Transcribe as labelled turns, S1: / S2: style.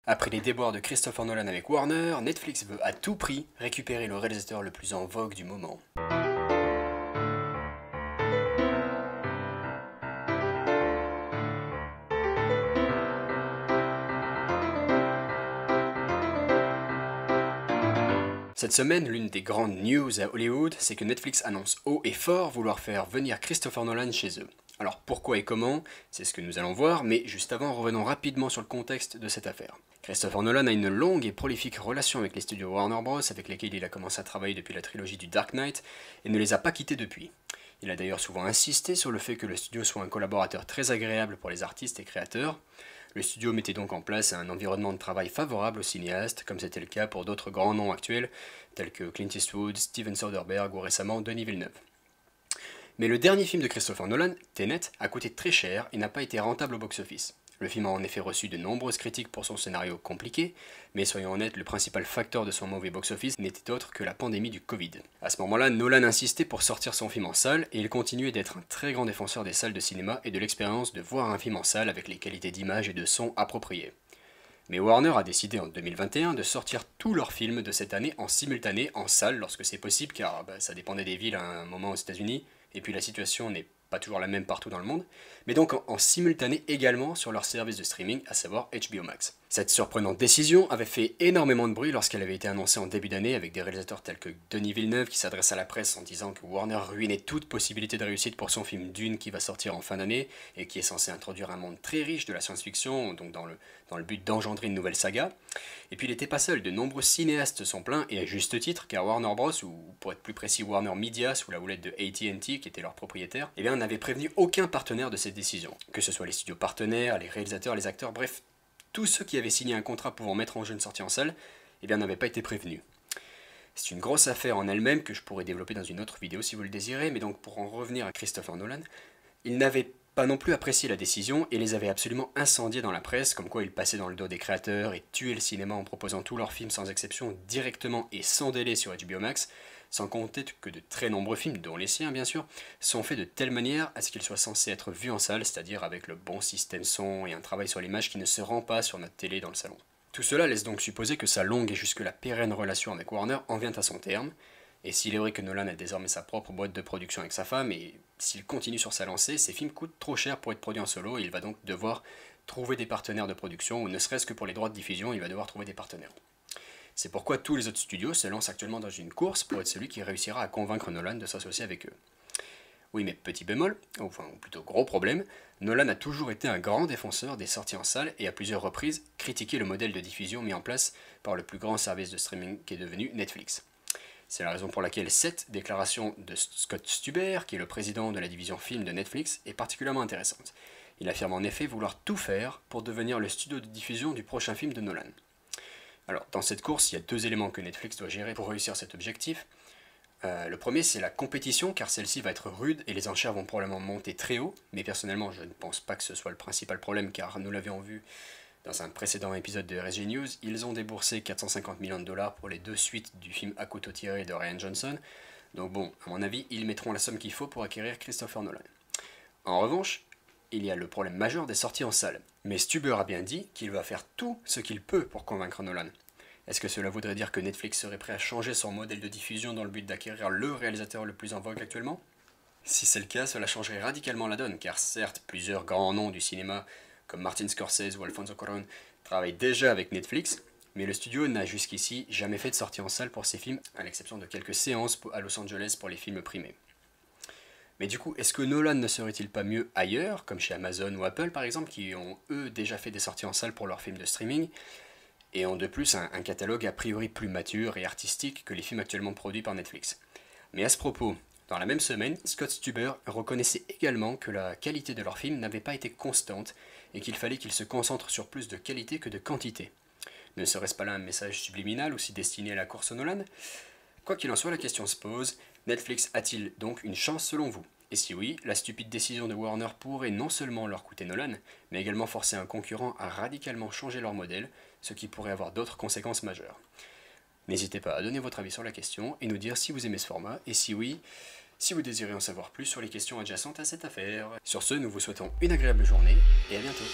S1: Après les déboires de Christopher Nolan avec Warner, Netflix veut à tout prix récupérer le réalisateur le plus en vogue du moment. Cette semaine, l'une des grandes news à Hollywood, c'est que Netflix annonce haut et fort vouloir faire venir Christopher Nolan chez eux. Alors pourquoi et comment, c'est ce que nous allons voir, mais juste avant, revenons rapidement sur le contexte de cette affaire. Christopher Nolan a une longue et prolifique relation avec les studios Warner Bros, avec lesquels il a commencé à travailler depuis la trilogie du Dark Knight, et ne les a pas quittés depuis. Il a d'ailleurs souvent insisté sur le fait que le studio soit un collaborateur très agréable pour les artistes et créateurs. Le studio mettait donc en place un environnement de travail favorable aux cinéastes, comme c'était le cas pour d'autres grands noms actuels, tels que Clint Eastwood, Steven Soderbergh ou récemment Denis Villeneuve. Mais le dernier film de Christopher Nolan, Tenet, a coûté très cher et n'a pas été rentable au box-office. Le film a en effet reçu de nombreuses critiques pour son scénario compliqué, mais soyons honnêtes, le principal facteur de son mauvais box-office n'était autre que la pandémie du Covid. À ce moment-là, Nolan insistait pour sortir son film en salle, et il continuait d'être un très grand défenseur des salles de cinéma et de l'expérience de voir un film en salle avec les qualités d'image et de son appropriées. Mais Warner a décidé en 2021 de sortir tous leurs films de cette année en simultané en salle lorsque c'est possible, car ça dépendait des villes à un moment aux États-Unis, et puis la situation n'est pas toujours la même partout dans le monde, mais donc en simultané également sur leur service de streaming, à savoir HBO Max. Cette surprenante décision avait fait énormément de bruit lorsqu'elle avait été annoncée en début d'année avec des réalisateurs tels que Denis Villeneuve qui s'adresse à la presse en disant que Warner ruinait toute possibilité de réussite pour son film Dune qui va sortir en fin d'année et qui est censé introduire un monde très riche de la science-fiction, donc dans le but d'engendrer une nouvelle saga. Et puis il n'était pas seul, de nombreux cinéastes sont plaints, et à juste titre, car Warner Bros, ou pour être plus précis Warner Media, sous la houlette de AT&T, qui était leur propriétaire, n'avait prévenu aucun partenaire de cette décision. Que ce soit les studios partenaires, les réalisateurs, les acteurs, bref, tous ceux qui avaient signé un contrat pouvant mettre en jeu une sortie en salle, n'avaient pas été prévenus. C'est une grosse affaire en elle-même que je pourrais développer dans une autre vidéo si vous le désirez, mais donc pour en revenir à Christopher Nolan, il n'avait pas non plus apprécié la décision et les avait absolument incendiés dans la presse, comme quoi il passait dans le dos des créateurs et tuait le cinéma en proposant tous leurs films sans exception directement et sans délai sur HBO Max, sans compter que de très nombreux films, dont les siens bien sûr, sont faits de telle manière à ce qu'ils soient censés être vus en salle, c'est-à-dire avec le bon système son et un travail sur l'image qui ne se rend pas sur notre télé dans le salon. Tout cela laisse donc supposer que sa longue et jusque-là pérenne relation avec Warner en vient à son terme, et s'il est vrai que Nolan a désormais sa propre boîte de production avec sa femme, et s'il continue sur sa lancée, ses films coûtent trop cher pour être produits en solo, et il va donc devoir trouver des partenaires de production, ou ne serait-ce que pour les droits de diffusion, il va devoir trouver des partenaires. C'est pourquoi tous les autres studios se lancent actuellement dans une course pour être celui qui réussira à convaincre Nolan de s'associer avec eux. Oui, mais petit bémol, ou plutôt gros problème, Nolan a toujours été un grand défenseur des sorties en salle et à plusieurs reprises critiqué le modèle de diffusion mis en place par le plus grand service de streaming qui est devenu Netflix. C'est la raison pour laquelle cette déclaration de Scott Stuber, qui est le président de la division film de Netflix, est particulièrement intéressante. Il affirme en effet vouloir tout faire pour devenir le studio de diffusion du prochain film de Nolan. Alors, dans cette course, il y a deux éléments que Netflix doit gérer pour réussir cet objectif. Le premier, c'est la compétition, car celle-ci va être rude et les enchères vont probablement monter très haut, mais personnellement, je ne pense pas que ce soit le principal problème, car nous l'avions vu dans un précédent épisode de RSG News, ils ont déboursé 450 millions de dollars pour les deux suites du film À couteau tiré de Rian Johnson, donc bon, à mon avis, ils mettront la somme qu'il faut pour acquérir Christopher Nolan. En revanche, il y a le problème majeur des sorties en salle, mais Stuber a bien dit qu'il va faire tout ce qu'il peut pour convaincre Nolan. Est-ce que cela voudrait dire que Netflix serait prêt à changer son modèle de diffusion dans le but d'acquérir le réalisateur le plus en vogue actuellement? Si c'est le cas, cela changerait radicalement la donne, car certes, plusieurs grands noms du cinéma, comme Martin Scorsese ou Alfonso Cuarón, travaillent déjà avec Netflix, mais le studio n'a jusqu'ici jamais fait de sortie en salle pour ses films, à l'exception de quelques séances à Los Angeles pour les films primés. Mais du coup, est-ce que Nolan ne serait-il pas mieux ailleurs, comme chez Amazon ou Apple par exemple, qui ont eux déjà fait des sorties en salle pour leurs films de streaming, et ont de plus un catalogue a priori plus mature et artistique que les films actuellement produits par Netflix. Mais à ce propos, dans la même semaine, Scott Stuber reconnaissait également que la qualité de leurs films n'avait pas été constante et qu'il fallait qu'ils se concentrent sur plus de qualité que de quantité. Ne serait-ce pas là un message subliminal aussi destiné à la course au Nolan? Quoi qu'il en soit, la question se pose, Netflix a-t-il donc une chance selon vous? Et si oui, la stupide décision de Warner pourrait non seulement leur coûter Nolan, mais également forcer un concurrent à radicalement changer leur modèle, ce qui pourrait avoir d'autres conséquences majeures. N'hésitez pas à donner votre avis sur la question et nous dire si vous aimez ce format, et si oui, si vous désirez en savoir plus sur les questions adjacentes à cette affaire. Sur ce, nous vous souhaitons une agréable journée, et à bientôt.